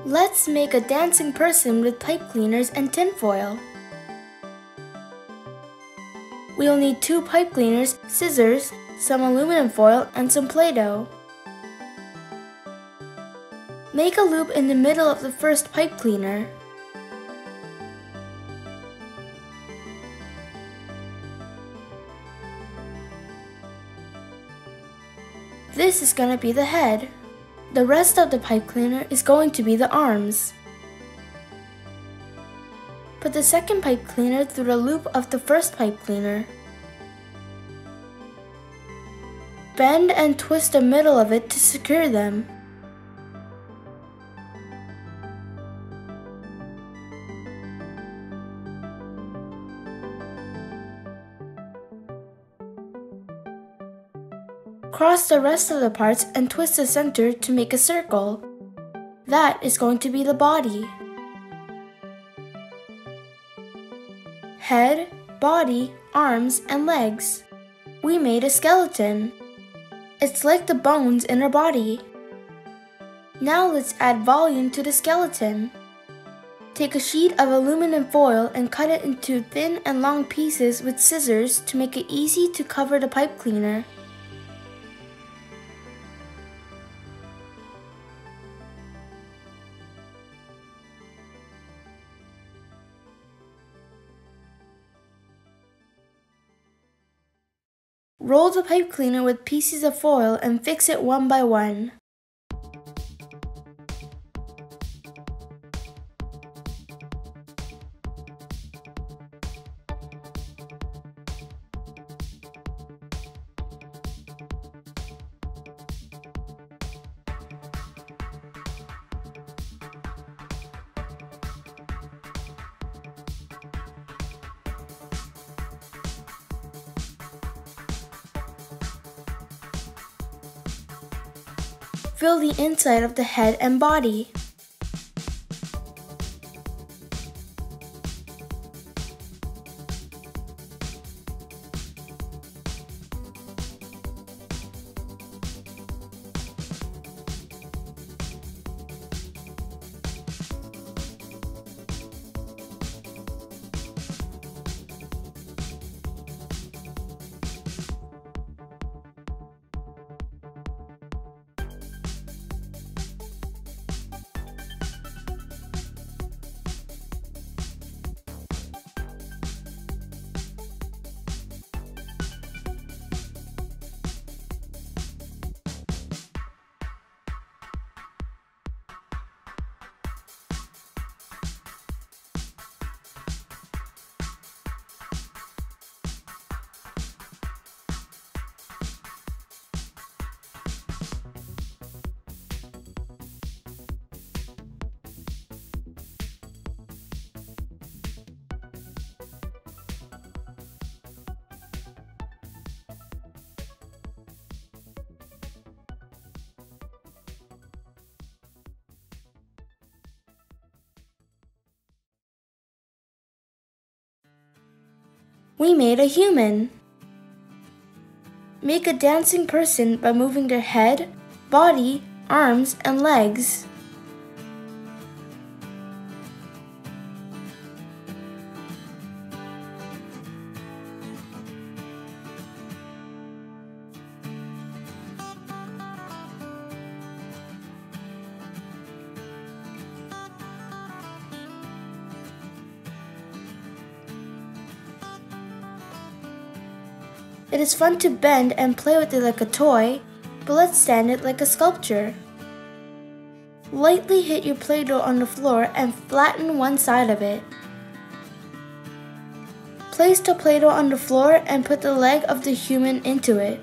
Let's make a dancing person with pipe cleaners and tinfoil. We'll need 2 pipe cleaners, scissors, some aluminum foil, and some Play-Doh. Make a loop in the middle of the first pipe cleaner. This is going to be the head. The rest of the pipe cleaner is going to be the arms. Put the second pipe cleaner through the loop of the first pipe cleaner. Bend and twist the middle of it to secure them. Cross the rest of the parts and twist the center to make a circle. That is going to be the body. Head, body, arms, and legs. We made a skeleton. It's like the bones in our body. Now let's add volume to the skeleton. Take a sheet of aluminum foil and cut it into thin and long pieces with scissors to make it easy to cover the pipe cleaner. Roll the pipe cleaner with pieces of foil and fix it one by one. Fill the inside of the head and body. We made a human. Make a dancing person by moving their head, body, arms, and legs. It is fun to bend and play with it like a toy, but let's stand it like a sculpture. Lightly hit your Play-Doh on the floor and flatten one side of it. Place the Play-Doh on the floor and put the leg of the human into it.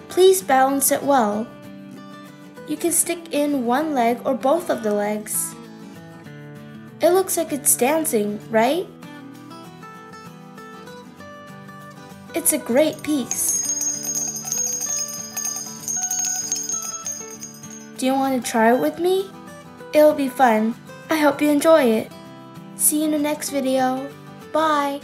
Please balance it well. You can stick in one leg or both of the legs. It looks like it's dancing, right? It's a great piece. Do you want to try it with me? It'll be fun. I hope you enjoy it. See you in the next video. Bye!